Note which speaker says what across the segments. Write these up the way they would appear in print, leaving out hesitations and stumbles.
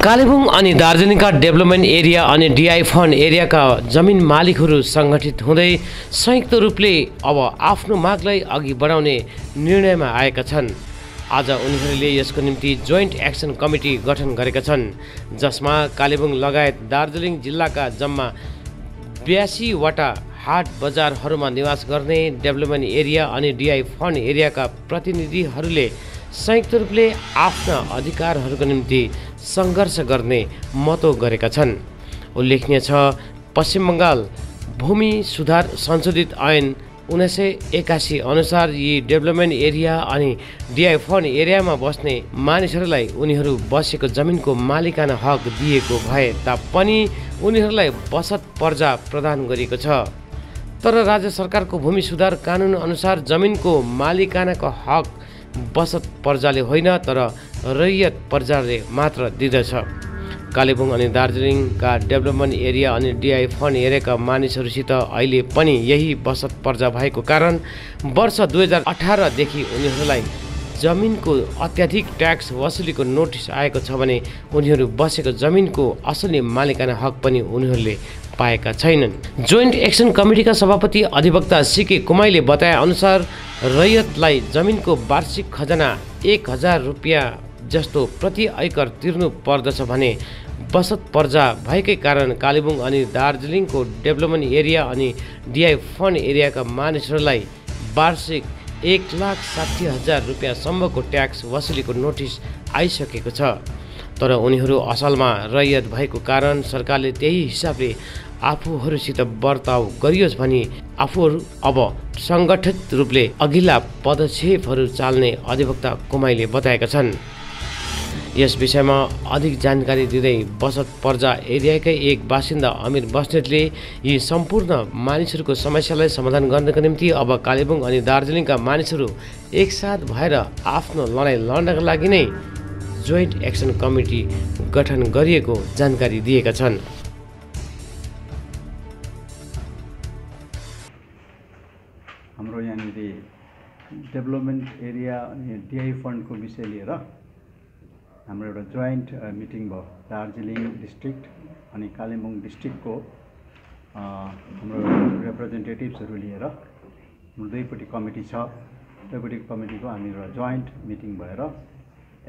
Speaker 1: कालेबुङ अनि दार्जिलिङका development area अनि डिआई फन्ड एरियाका जमिन मालिकहरू सङ्गठित हुँदै संयुक्त रूपले अब आफ्नो मागलाई अघि बढाउने निर्णयमा आएका छन्। आज उनीहरूले यसको निम्ति जोइन्ट एक्सन कमिटी गठन गरेका छन्, जसमा कालेबुङ लगायत दार्जिलिङ जिल्लाका जम्मा 82 वटा हाट बजारहरूमा निवास गर्ने डेभलपमेन्ट एरिया अनि डिआई फन्ड एरियाका प्रतिनिधिहरूले संयुक्त रूपले आफ्ना अधिकारहरूको निम्ति सङ्घर्ष गर्ने महत्त्व गरेका छन्। उल्लेखनीय छ, पश्चिम बङ्गाल भूमि सुधार संशोधित ऐन 1981 अनुसार यी डेभलपमेन्ट एरिया अनि डिआई फन्ड एरियामा बस्ने मानिसहरूलाई उनीहरू बसेको जमिनको मालिकाना हक दिएको भए तापनि उनीहरूलाई बसत पर्जा प्रदान गरिएको छ। तर राज्य सरकारको भूमि सुधार कानुन अनुसार जमिनको मालिकानाको हक बसत पर्जाले होइन तर रैयत पर्जाले मात्र दिँदछ। कालेबुङ अनि दार्जिलिङका डेभलपमेन्ट एरिया अनि डिआई फन्ड एरियाका मानिसहरूसित अहिले पनि यही बसत पर्जा भएको कारण वर्ष 2018 देखि उनीहरूलाई जमिनको अत्याधिक ट्याक्स वसुलीको नोटिस आएको छ भने उनीहरू बसेको जमिनको असली मालिकाना हक पनि उनीहरूले पाएका छैनन्। जोइन्ट एक्सन कमिटीका सभापति अधिवक्ता सीके कुमाईले बताए अनुसार रैयतलाई जमिनको वार्षिक खजना 1000 रुपियाँ जस्तो प्रति ऐकर तिर्नु पर्दछ भने बसत पर्जा भएकै कारण कालेबुङ अनि दार्जिलिङको डेभलपमेन्ट एरिया अनि डिआई फन्ड एरियाका मानिसहरूलाई वार्षिक 1,60,000 रुपियाँसम्मको ट्याक्स वसुलीको नोटिस आइसकेको छ। तर उनीहरू असलमा रैयत भएको कारण सरकारले त्यही हिसाबले आफूहरूसित बर्ताव गरियोस् भनी आफूहरू अब सङ्गठित रूपले अघिल्ला पदक्षेपहरू चाल्ने अधिवक्ता कुमाईले बताएका छन्। यस विषयमा अधिक जानकारी दिँदै बसत पर्जा एरियाकै एक बासिन्दा अमिर बस्नेतले यी सम्पूर्ण मानिसहरूको समस्यालाई समाधान गर्नको निम्ति अब कालेबुङ अनि दार्जिलिङका मानिसहरू एकसाथ भएर आफ्नो लडाइँ लड्नका लागि नै जोइन्ट एक्सन कमिटी गठन गरिएको जानकारी दिएका छन्।
Speaker 2: हाम्रो यहाँनिर डेभलपमेन्ट एरिया अनि डिआई फन्डको विषय लिएर हाम्रो एउटा जोइन्ट मिटिङ भयो। दार्जिलिङ डिस्ट्रिक्ट अनि कालेबुङ डिस्ट्रिक्टको हाम्रो रिप्रेजेन्टेटिभ्सहरू लिएर दुईपट्टि कमिटी छ। दुईपट्टि कमिटीको हामी एउटा जोइन्ट मिटिङ भएर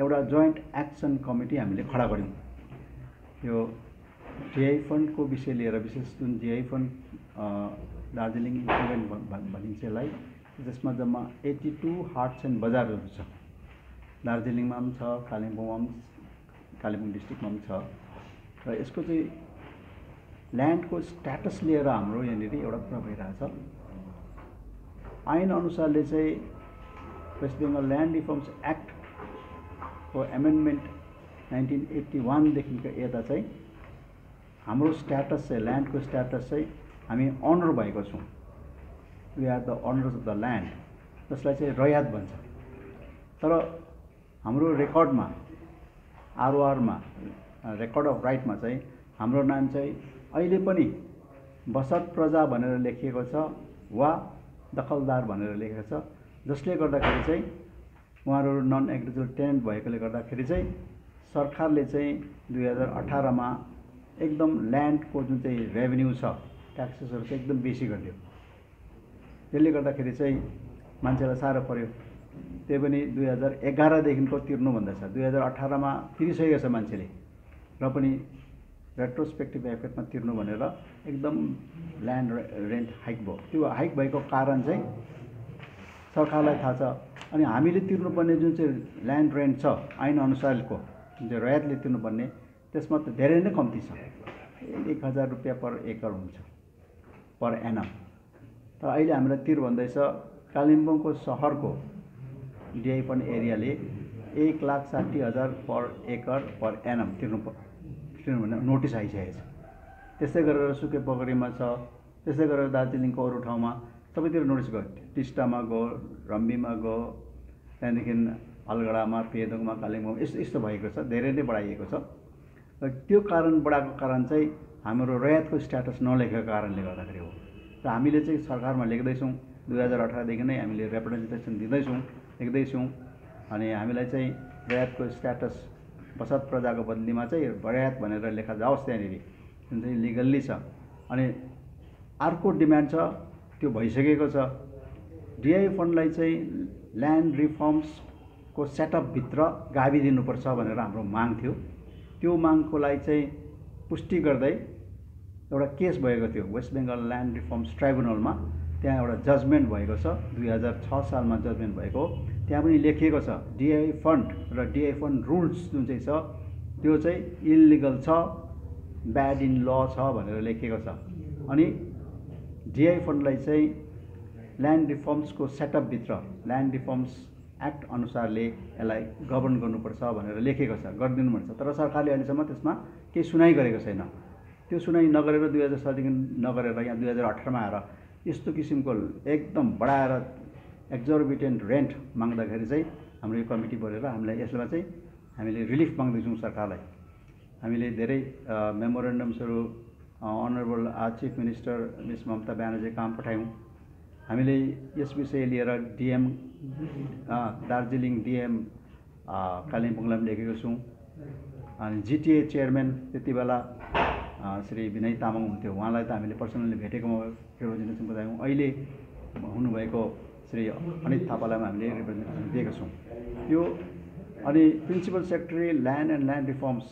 Speaker 2: एउटा जोइन्ट एक्सन कमिटी हामीले खडा गऱ्यौँ। यो डिआई फन्डको विषय लिएर विशेष जुन डिआई फन्ड दार्जिलिङ इम्प्रुभमेन्ट भनिन्छ यसलाई, जसमा जम्मा 82 हाट्स एन्ड बजारहरू छ। दार्जिलिङमा पनि छ, कालेबुङमा पनि, कालेबुङ डिस्ट्रिक्टमा पनि छ। र यसको चाहिँ ल्यान्डको स्ट्याटस लिएर हाम्रो यहाँनिर एउटा कुरा भइरहेछ। ऐन अनुसारले चाहिँ वेस्ट बेङ्गल ल्यान्ड रिफर्म्स एक्टको एमेन्डमेन्ट 1981 देखिको यता चाहिँ हाम्रो स्ट्याटस चाहिँ ल्यान्डको स्ट्याटस चाहिँ हामी अनर भएको छौँ। We are the honours of the land, जसलाई चाहिँ रयात भन्छ। तर हाम्रो रेकर्डमा आरओआरमा रेकर्ड अफ राइटमा चाहिँ हाम्रो नाम चाहिँ अहिले पनि बसत प्रजा भनेर लेखिएको छ वा दखलदार भनेर लेखेको छ, जसले गर्दाखेरि चाहिँ उहाँहरू नन एग्रिकल्चर टेनेन्ट भएकोले गर्दाखेरि चाहिँ सरकारले चाहिँ 2018 मा एकदम ल्यान्डको जुन चाहिँ रेभेन्यू छ, ट्याक्सेसहरू चाहिँ एकदम बेसी गरिदियो। त्यसले गर्दाखेरि चाहिँ मान्छेलाई साह्रो पर्यो। त्यही पनि 2011 देखिको तिर्नु भन्दैछ, 2018 मा तिरिसकेको छ मान्छेले, र पनि रेट्रोस्पेक्टिभ इफेक्टमा तिर्नु भनेर एकदम ल्यान्ड रेन्ट हाइक भयो। त्यो हाइक भएको कारण चाहिँ सरकारलाई थाहा छ। अनि हामीले तिर्नुपर्ने जुन चाहिँ ल्यान्ड रेन्ट छ ऐन अनुसारको जुन चाहिँ रयातले तिर्नुपर्ने, त्यसमा त धेरै नै कम्ती छ। 1000 रुपियाँ पर एकर हुन्छ पर एनम। तर अहिले हामीलाई तिर भन्दैछ कालिम्पोङको सहरको डिआई फन्ड एरियाले 1,60,000 पर एकर पर एनम तिर्नु भने नोटिस आइसकेको छ। त्यस्तै गरेर सुके पोखरीमा छ, त्यस्तै गरेर दार्जिलिङको अरू ठाउँमा सबैतिर नोटिस गयो। टिस्टामा गयो, रम्बीमा गयो, त्यहाँदेखि अलगढामा, पेदोङमा, कालिम्पोङमा यस्तो भएको छ। धेरै नै बढाइएको छ। र त्यो कारण बढाएको कारण चाहिँ हाम्रो रयातको स्ट्याटस नलेखेको कारणले गर्दाखेरि हो। र हामीले चाहिँ सरकारमा लेख्दैछौँ, 2018 देखि नै हामीले रिप्रेजेन्टेसन दिँदैछौँ, लेख्दैछौँ। अनि हामीलाई चाहिँ रयातको स्ट्याटस बसत प्रजाको बदलीमा चाहिँ बढायत भनेर लेखा जाओस् त्यहाँनिर, जुन चाहिँ लिगल्ली छ। अनि अर्को डिमान्ड छ, त्यो भइसकेको छ, डिआई फन्डलाई चाहिँ ल्यान्ड रिफर्म्सको सेटअपभित्र गाभिदिनुपर्छ भनेर हाम्रो माग थियो। त्यो मागको लागि चाहिँ पुष्टि गर्दै एउटा केस भएको थियो वेस्ट बेङ्गल ल्यान्ड रिफर्म्स ट्राइब्युनलमा। त्यहाँ एउटा जजमेन्ट भएको छ, 2006 सालमा जजमेन्ट भएको। त्यहाँ पनि लेखिएको छ डिआई फन्ड र डिआई फन्ड रुल्स जुन चाहिँ छ त्यो चाहिँ इलिगल छ, ब्याड इन ल छ भनेर लेखिएको छ। अनि डिआई फन्डलाई चाहिँ ल्यान्ड रिफर्म्सको सेटअपभित्र ल्यान्ड रिफर्म्स एक्ट अनुसारले यसलाई गभर्न गर्नुपर्छ भनेर लेखेको छ, गरिदिनु पर्छ। तर सरकारले अहिलेसम्म त्यसमा केही सुनाइ गरेको छैन। त्यो सुनाइ नगरेर 2007देखि नगरेर यहाँ 2018मा आएर यस्तो किसिमको एकदम बढाएर एक्जोर्बिटेन्ट रेन्ट माग्दाखेरि चाहिँ हाम्रो यो कमिटी बनेर हामीलाई यसमा चाहिँ हामीले रिलिफ माग्दैछौँ सरकारलाई। हामीले धेरै मेमोरेन्डम्सहरू honourable chief minister miss Mamata Banerjee कहाँ पठायौँ। हामीले यस विषय लिएर डिएम दार्जिलिङ, डिएम कालिम्पोङलाई पनि लेखेको छौँ। अनि जिटिए चेयरम्यान त्यति बेला श्री विनय तामाङ हुन्थ्यो, उहाँलाई त हामीले पर्सनली भेटेकोमा रिप्रेजेन्टेसन बुझायौँ। अहिले हुनुभएको श्री अनित थापालाई हामीले रिप्रेजेन्टेसन दिएका छौँ। यो अनि principal secretary land and land reforms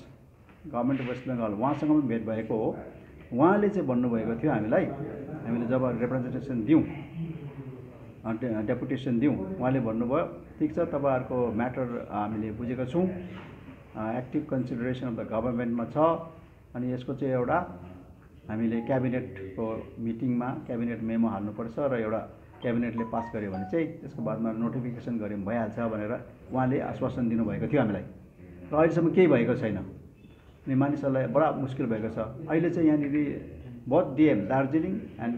Speaker 2: government of West Bengal, उहाँसँग पनि भेट भएको हो। उहाँले चाहिँ भन्नुभएको थियो हामीले जब रिप्रेजेन्टेसन दिउँ, डेपुटेसन दिउँ, उहाँले भन्नुभयो ठिक छ तपाईँहरूको म्याटर हामीले बुझेका छौँ, एक्टिभ कन्सिडरेसन अफ द गभर्मेन्टमा छ। अनि यसको चाहिँ एउटा हामीले क्याबिनेटको मिटिङमा क्याबिनेट मेमो हाल्नुपर्छ र एउटा क्याबिनेटले पास गर्यो भने चाहिँ त्यसको बादमा नोटिफिकेसन गऱ्यो भने भइहाल्छ भनेर उहाँले आश्वासन दिनुभएको थियो हामीलाई। र अहिलेसम्म केही भएको छैन। अनि मानिसहरूलाई बडा मुस्किल भएको छ। अहिले चाहिँ यहाँनिर बहुत डिएम दार्जिलिङ एन्ड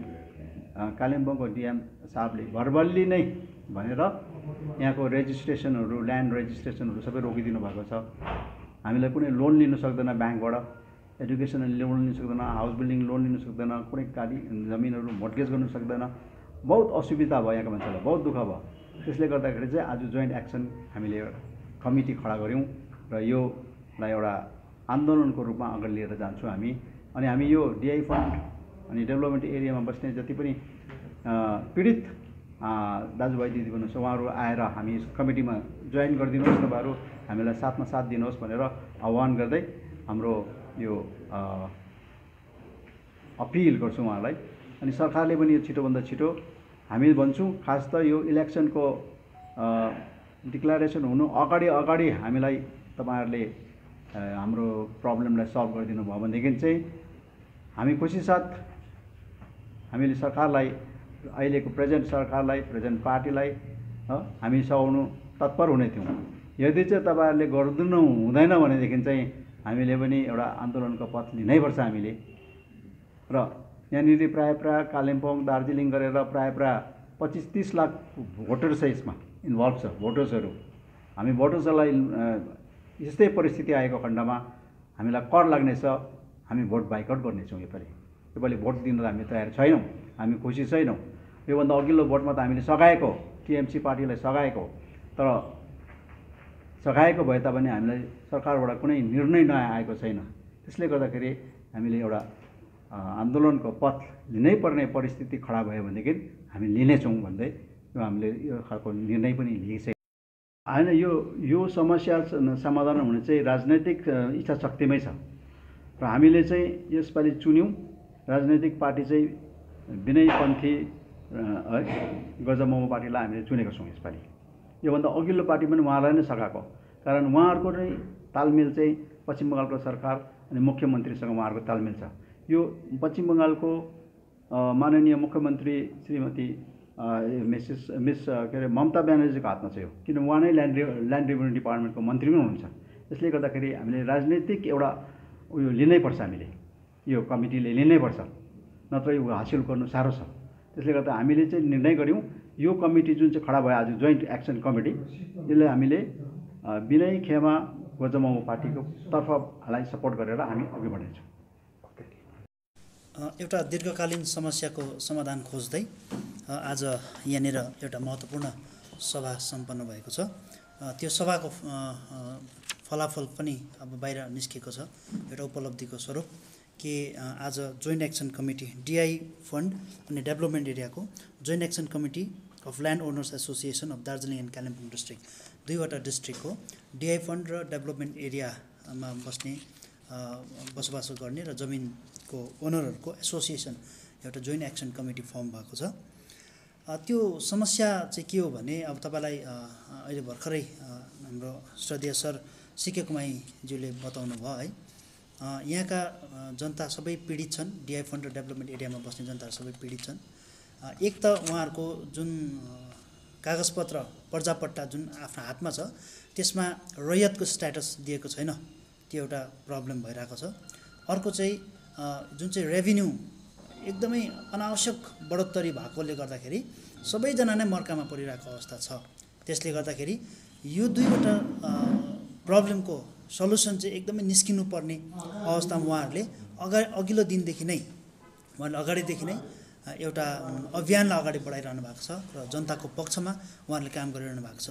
Speaker 2: कालिम्पोङको डिएम साहबले भर्बल्ली नै भनेर यहाँको रेजिस्ट्रेसनहरू, ल्यान्ड रेजिस्ट्रेसनहरू सबै रोकिदिनु भएको छ। हामीलाई कुनै लोन लिनु सक्दैन, ब्याङ्कबाट एजुकेसनल लोन लिनु सक्दैन, हाउस बिल्डिङ लोन लिनु सक्दैन, कुनै खाली जमिनहरू मोर्टगेज गर्नु सक्दैन। बहुत असुविधा भयो यहाँको मान्छेलाई, बहुत दुःख भयो। त्यसले गर्दाखेरि चाहिँ आज जोइन्ट एक्सन हामीले कमिटी खडा गऱ्यौँ र योलाई एउटा आन्दोलनको रूपमा अगाडि लिएर जान्छौँ हामी। अनि हामी यो डिआई फन्ड अनि डेभलपमेन्ट एरियामा बस्ने जति पनि पीडित दाजुभाइ दिदीबहिनी छ उहाँहरू आएर हामी कमिटीमा जोइन गरिदिनुहोस्, तपाईँहरू हामीलाई साथमा साथ दिनुहोस् भनेर आह्वान गर्दै हाम्रो यो अपिल गर्छौँ उहाँलाई। अनि सरकारले पनि यो छिटोभन्दा छिटो हामी भन्छौँ, खास त यो इलेक्सनको डिक्लेरेसन हुनु अगाडि हामीलाई तपाईँहरूले हाम्रो प्रब्लमलाई सल्भ गरिदिनु भयो भनेदेखि चाहिँ हामी खुसी साथ हामीले सरकारलाई, अहिलेको प्रेजेन्ट सरकारलाई, प्रेजेन्ट पार्टीलाई हामी सघाउनु तत्पर हुने थियौँ। यदि चाहिँ तपाईँहरूले गरिदिनु हुँदैन भनेदेखि चाहिँ हामीले पनि एउटा आन्दोलनको पथ लिनैपर्छ हामीले। र यहाँनिर प्रायः कालिम्पोङ, दार्जिलिङ गरेर प्रायः 25-30 लाख भोटर्स छ यसमा इन्भल्भ छ, भोटर्सहरू। हामी भोटर्सहरूलाई यस्तै परिस्थिति आएको खण्डमा हामीलाई कर लाग्नेछ, हामी भोट बाइकआउट गर्नेछौँ। योपालि भोट दिन हामी तयार छैनौँ, हामी खुसी छैनौँ। योभन्दा अघिल्लो भोटमा त हामीले सघाएको, टिएमसी पार्टीलाई सघाएको, तर सघाएको भए तापनि हामीलाई सरकारबाट कुनै निर्णय नआएको छैन। त्यसले गर्दाखेरि हामीले एउटा आन्दोलनको पथ लिनै पर्ने परिस्थिति खडा भयो भनेदेखि हामी लिनेछौँ भन्दै हामीले यो खालको निर्णय पनि लिइसकेको होइन। यो समस्या समाधान हुने चाहिँ राजनैतिक इच्छा शक्तिमै छ र हामीले चाहिँ यसपालि चुन्यौँ। राजनैतिक पार्टी चाहिँ विनयपन्थी गजमोमो पार्टीलाई हामीले चुनेको छौँ यसपालि। योभन्दा अघिल्लो पार्टी पनि उहाँलाई नै सघाएको, कारण उहाँहरूको नै तालमेल चाहिँ पश्चिम बङ्गालको सरकार अनि मुख्यमन्त्रीसँग उहाँहरूको तालमेल छ। यो पश्चिम बङ्गालको माननीय मुख्यमन्त्री श्रीमती मिस के अरे ममता ब्यानर्जीको हातमा छ यो, किन उहाँ नै ल्यान्ड रेभेन्यू डिपार्टमेन्टको मन्त्री पनि हुनुहुन्छ। त्यसले गर्दाखेरि हामीले राजनैतिक एउटा उयो लिनैपर्छ, हामीले यो कमिटीले लिनैपर्छ, नत्र यो हासिल गर्नु साह्रो छ। त्यसले गर्दा हामीले चाहिँ निर्णय गऱ्यौँ यो कमिटी जुन चाहिँ खडा भयो आज जोइन्ट एक्सन कमिटी, यसले हामीले विनय खेमा गजमोमो पार्टीको तर्फलाई सपोर्ट गरेर हामी अघि बढ्नेछौँ।
Speaker 3: एउटा दीर्घकालीन समस्याको समाधान खोज्दै आज यहाँनिर एउटा महत्त्वपूर्ण सभा सम्पन्न भएको छ। त्यो सभाको फलाफल पनि अब बाहिर निस्केको छ, एउटा उपलब्धिको स्वरूप कि आज joint action committee DI fund अनि डेभलपमेन्ट एरियाको joint action committee of land owners association of Darjeeling and Kalimpong district, दुईवटा डिस्ट्रिक्टको डिआई फन्ड र डेभलपमेन्ट एरियामा बस्ने बसोबासो गर्ने र जमिनको ओनरहरूको एसोसिएसन एउटा जोइन्ट एक्सन कमिटी फर्म भएको छ। त्यो समस्या चाहिँ के हो भने अब तपाईँलाई अहिले भर्खरै हाम्रो श्रद्धेय सर सिके कुमाईज्यूले बताउनु भयो है, यहाँका जनता सबै पीडित छन्, डिआई फन्ड र डेभलपमेन्ट एरियामा बस्ने जनताहरू सबै पीडित छन्। एक त उहाँहरूको जुन कागजपत्र पर्जापट्टा जुन आफ्नो हातमा छ त्यसमा रैयतको स्ट्याटस दिएको छैन, त्यो एउटा प्रब्लम भइरहेको छ। अर्को चाहिँ जुन चाहिँ रेभिन्यू एकदमै अनावश्यक बढोत्तरी भएकोले गर्दाखेरि सबैजना नै मर्कामा परिरहेको अवस्था छ। त्यसले गर्दाखेरि यो दुईवटा प्रब्लमको सल्युसन चाहिँ एकदमै निस्किनुपर्ने अवस्थामा उहाँहरूले अघिल्लो दिनदेखि नै अगाडिदेखि नै एउटा अभियानलाई अगाडि बढाइरहनु भएको छ र जनताको पक्षमा उहाँहरूले काम गरिरहनु भएको छ।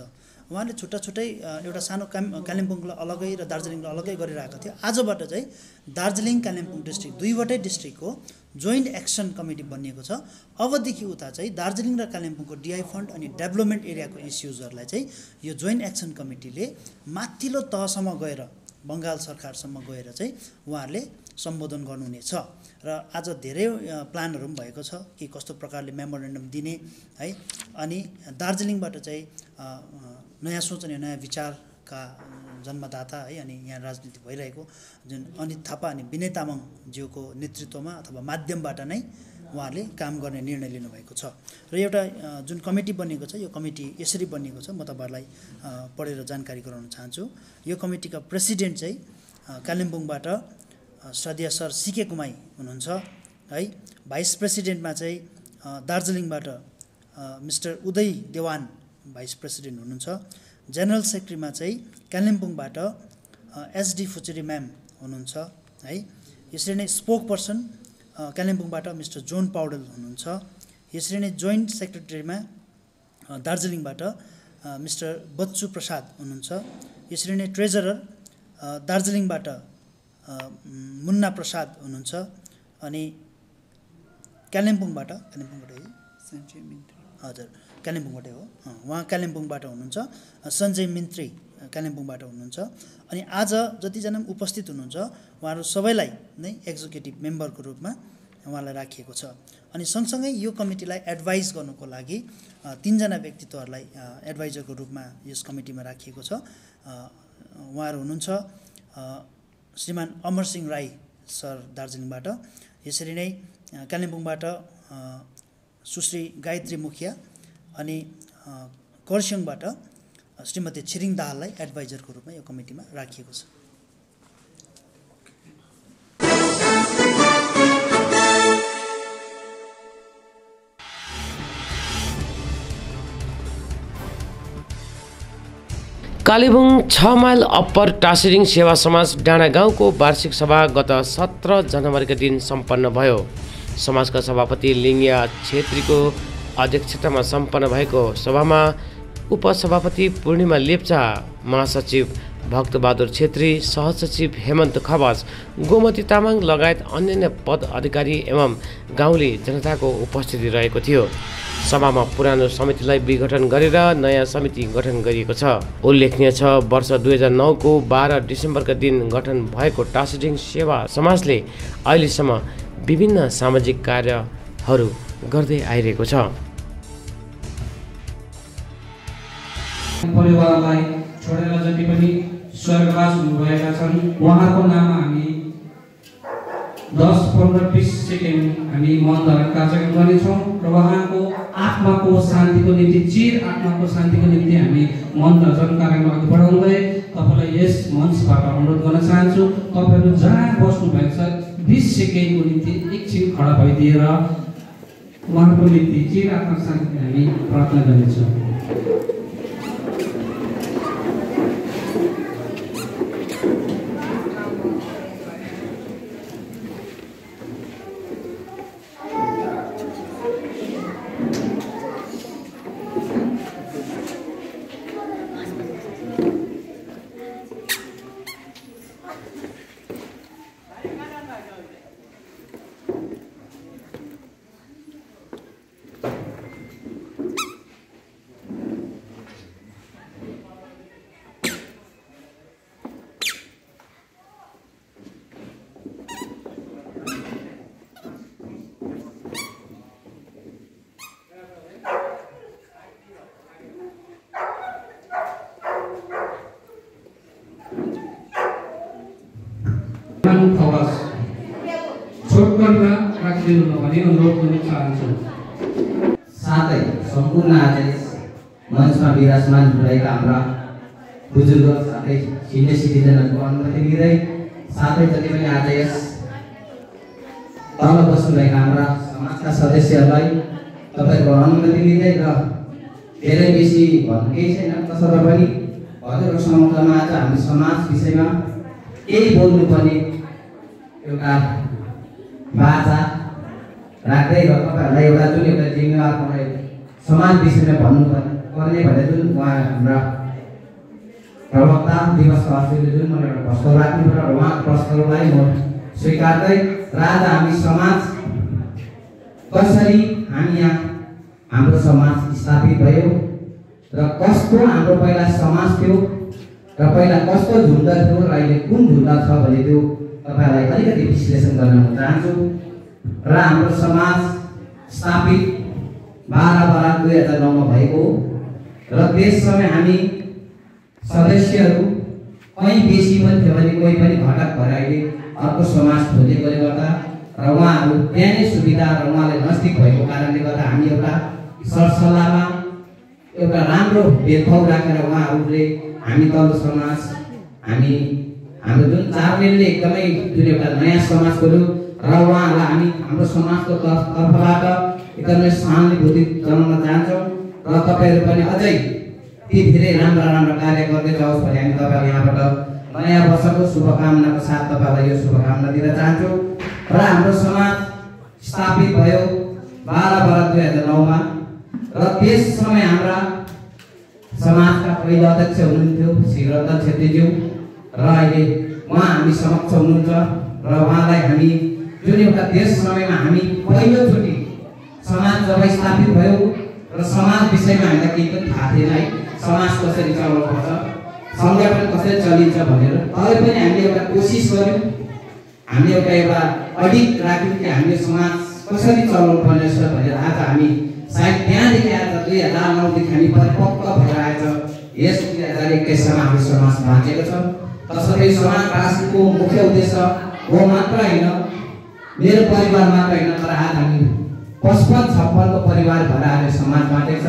Speaker 3: उहाँले छुट्टा छुट्टै एउटा सानो कालिम्पोङलाई अलगै र दार्जिलिङलाई अलगै गरिरहेको थियो। आजबाट चाहिँ दार्जिलिङ कालिम्पोङ डिस्ट्रिक्ट दुईवटै डिस्ट्रिक्टको जोइन्ट एक्सन कमिटी बनिएको छ। अबदेखि उता चाहिँ दार्जिलिङ र कालिम्पोङको डिआई फन्ड अनि डेभलपमेन्ट एरियाको इस्युजहरूलाई चाहिँ यो जोइन्ट एक्सन कमिटीले माथिल्लो तहसम्म गएर बङ्गाल सरकारसम्म गएर चाहिँ उहाँहरूले सम्बोधन गर्नुहुनेछ र आज धेरै प्लानहरू पनि भएको छ कि कस्तो प्रकारले मेमोरेन्डम दिने है। अनि दार्जिलिङबाट चाहिँ नयाँ सोच अनि नयाँ विचारका जन्मदाता है अनि यहाँ राजनीति भइरहेको जुन अनित थापा अनि विनय तामाङज्यूको नेतृत्वमा अथवा माध्यमबाट नै उहाँहरूले काम गर्ने निर्णय लिनुभएको छ। र एउटा जुन कमिटी बनिएको छ यो कमिटी यसरी बनिएको छ, म तपाईँहरूलाई पढेर जानकारी गराउन चाहन्छु। यो कमिटीका प्रेसिडेन्ट चाहिँ कालिम्पोङबाट श्रद्धेय सर सिके कुमाई हुनुहुन्छ है। भाइस प्रेसिडेन्टमा चाहिँ दार्जिलिङबाट मिस्टर उदय देवान भाइस प्रेसिडेन्ट हुनुहुन्छ। जेनरल सेक्रेटरीमा चाहिँ कालिम्पोङबाट एसडी फुचेरी म्याम हुनुहुन्छ है। यसरी नै स्पोक पर्सन कालिम्पोङबाट मिस्टर जोन पौडेल हुनुहुन्छ। यसरी नै जोइन्ट सेक्रेटरीमा दार्जिलिङबाट मिस्टर बच्चु प्रसाद हुनुहुन्छ। यसरी नै ट्रेजरर दार्जिलिङबाट मुन्ना प्रसाद हुनुहुन्छ। अनि कालिम्पोङबाट हजुर कालिम्पोङबाटै हो, उहाँ कालिम्पोङबाट हुनुहुन्छ। सञ्जय मिन्त्री कालिम्पोङबाट हुनुहुन्छ। अनि आज जतिजना उपस्थित हुनुहुन्छ उहाँहरू सबैलाई नै एक्जिक्युटिभ मेम्बरको रूपमा उहाँलाई राखिएको छ। अनि सँगसँगै यो कमिटीलाई एडभाइस गर्नुको लागि तीनजना व्यक्तित्वहरूलाई एडभाइजरको रूपमा यस कमिटीमा राखिएको छ। उहाँहरू हुनुहुन्छ श्रीमान अमर सिंह राई सर दार्जिलिङबाट, यसरी नै कालिम्पोङबाट सुश्री गायत्री मुखिया अनि खरसाङबाट श्रीमती छिरिङ दाहाललाई एडभाइजरको रूपमा यो कमिटीमा राखिएको छ।
Speaker 1: कालेबुङ 6 माइल अप्पर टासिरिङ सेवा समाज डाँडा गाउँको वार्षिक सभा गत 17 जनवरीका दिन सम्पन्न भयो। समाजका सभापति लिङ्गिया छेत्रीको अध्यक्षतामा सम्पन्न भएको सभामा उपसभापति पूर्णिमा लेप्चा, महासचिव भक्तबहादुर छेत्री, सहसचिव हेमन्त खवास, गोमती तामाङ लगायत अन्य पद अधिकारी एवं गाउँले जनताको उपस्थिति रहेको थियो। सभामा पुरानो समितिलाई विघटन गरेर नयाँ समिति गठन गरिएको छ। उल्लेखनीय छ, वर्ष 2009 को 12 डिसेम्बरका दिन गठन भएको टासिरिङ सेवा समाजले अहिलेसम्म विभिन्न सामाजिक कार्यहरू गर्दै आइरहेको छ।
Speaker 4: परिवारलाई छोडेर जति पनि स्वर्गवास हुनुभएका छन् उहाँको नाममा हामी 10, 15, 20 सेकेन्ड हामी मौन धारण कार्यक्रम गर्नेछौँ र उहाँको आत्माको शान्तिको निम्ति चिर आत्माको शान्तिको निम्ति हामी मौन धारण कार्यक्रम अघि बढाउँदै तपाईँलाई यस मञ्चबाट अनुरोध गर्न चाहन्छु, तपाईँहरू जहाँ बस्नु भएको छ 20 सेकेन्डको निम्ति एकछिन खडा भइदिएर उहाँको निम्ति चिर आत्माको शान्ति हामी प्रार्थना गर्नेछौँ। सर्टकटमा राखिदिनु नभने अनुरोध गर्न चाहन्छु।
Speaker 5: साथै सम्पूर्ण आज मञ्चमा विराजमान भएका हाम्रा बुजुर्ग साथै सिनियर सिटिजनहरूको अनुमति लिँदै साथै जति पनि आज यस तल बस्नुभएका हाम्रा समाजका सदस्यहरूलाई तपाईँको अनुमति लिँदै र धेरै बेसी भन्नु केही छैन तसर्थ पनि हजुरको समक्षमा आज हामी समाज विषयमा केही बोल्नुपर्ने एउटा बाचा राख्दै र तपाईँहरूलाई एउटा जुन एउटा जिम्मेवार बनाए समाज विषयमा भन्नुपर्ने भनेर जुन उहाँ हाम्रा प्रवक्ता दिवसका अवसरले जुन मलाई एउटा प्रस्ताव राख्नुपर्छ र उहाँको प्रस्तावलाई म स्वीकार्दै र आज हामी समाज कसरी हामी यहाँ हाम्रो समाज स्थापित भयो र कस्तो हाम्रो पहिला समाज थियो र पहिला कस्तो झुन्ड थियो र अहिले कुन झुन्ड छ भने त्यो तपाईँहरूलाई अलिकति विश्लेषण गर्न म चाहन्छु। र हाम्रो समाज स्थापित 12/12/2009 मा भएको र त्यस समय हामी सदस्यहरू कहीँ बेसी पनि थियो भने कोही पनि घटक भएर अहिले अर्को समाज खोजेकोले गर्दा र उहाँहरू त्यहाँ नै सुविधा र उहाँले नजिक भएको कारणले गर्दा हामी एउटा सरसल्लाहमा एउटा राम्रो भेदभाव राखेर उहाँहरूले हामी तल्लो समाज हाम्रो जुन 4 मेलले एकदमै जुन एउटा नयाँ समाज खोल्यो र उहाँहरूलाई हामी हाम्रो समाजको तर्फबाट एकदमै सहानुभूति जनाउन चाहन्छौँ र तपाईँहरू पनि अझै ती धेरै राम्रा कार्य गर्दै जाओस् भने हामी तपाईँलाई यहाँबाट नयाँ वर्षको शुभकामनाको साथ तपाईँलाई यो शुभकामना दिन चाहन्छु। र हाम्रो समाज स्थापित भयो 12/12/2009 मा र त्यस समय हाम्रा समाजका पहिलो अध्यक्ष हुनुहुन्थ्यो श्री रतन छेत्रीज्यू र अहिले उहाँ हामी समक्ष हुनुहुन्छ र उहाँलाई हामी जुन एउटा त्यस समयमा हामी पहिलोचोटि समाज जब स्थापित भयो र समाज विषयमा हामीलाई केही पनि थाहा थिएन है, समाज कसरी चलाउनुपर्छ, सङ्गठन कसरी चलिन्छ भनेर। तरै पनि हामीले एउटा कोसिस गर्यौँ, हामीले एउटा अडिट राख्यौँ कि हामीले समाज कसरी चलाउनु पर्ने छ भनेर। आज हामी सायद त्यहाँदेखि आज 2009 देखि हामी परिपक्व भएर आएछ यस 2021 सम्म हाम्रो समाज बाँचेको छ। तसर्थ समाजवासीको मुख्य उद्देश्य हो मात्र होइन, मेरो परिवार मात्र होइन, तर आज हामी 55-56 को परिवार भएर आज समाज बाँचेको छ।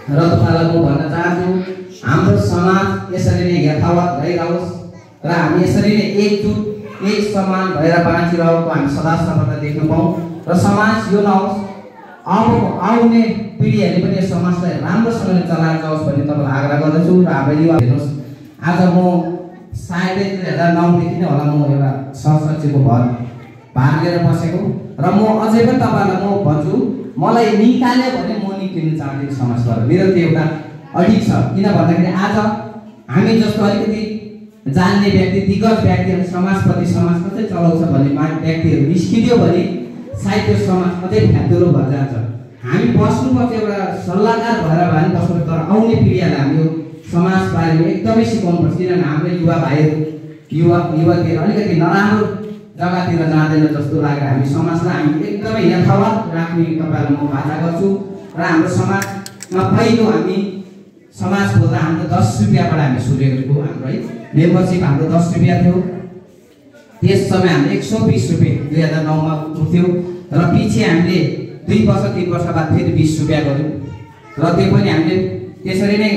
Speaker 5: र तपाईँलाई म भन्न चाहन्छु हाम्रो समाज यसरी नै यथावत रहिरहोस् र हामी यसरी नै एकजुट एक समान भएर बाँचिरहेको हामी सदा सर्वदा देख्न पाऊँ र समाज यो नहोस् अब आउने पिँढीहरूले पनि यस समाजलाई राम्रोसँगले चलाएर जाओस् भन्ने तपाईँलाई आग्रह गर्दछु। र हाम्रो युवा हेर्नुहोस्, आज म सायदै 2009 देखि नै होला म एउटा सहसचिवको भार लिएर बसेको र म अझै पनि तपाईँहरूलाई म भन्छु मलाई निकाल्यो भने म निक्लिन चाहन्छु समाजबाट। मेरो त्यो एउटा अडिट छ, किन भन्दाखेरि आज हामी जस्तो अलिकति जान्ने व्यक्ति दिग्गज व्यक्तिहरू समाजप्रति समाज कसरी चलाउँछ भन्ने व्यक्तिहरू निस्किदियो भने सायद त्यो समाज अझै फ्यातुरो भएर जान्छ। हामी बस्नुपर्छ एउटा सल्लाहकार भएर भए पनि बस्नु, तर आउने पिँढीहरूलाई हाम्रो समाज बारेमा एकदमै सिकाउनुपर्छ। किनभने हाम्रो युवा भाइहरू युवतीहरू अलिकति नराम्रो जग्गातिर जाँदैन जस्तो लागेर हामी समाजलाई हामी एकदमै यथावत राख्ने तपाईँहरूलाई म बाचा गर्छु। र हाम्रो समाजमा पहिलो हामी समाज खोल्दा हाम्रो 10 रुपियाँबाट हामी सुरु गरेको हाम्रो है मेम्बरसिप हाम्रो 10 रुपियाँ थियो। त्यस समय हामीले 120 रुपियाँ 2009 मा उठ्थ्यो र पछि हामीले 2 वर्ष 3 वर्ष बाद फेरि 20 रुपियाँ गऱ्यौँ र त्यो पनि हामीले त्यसरी नै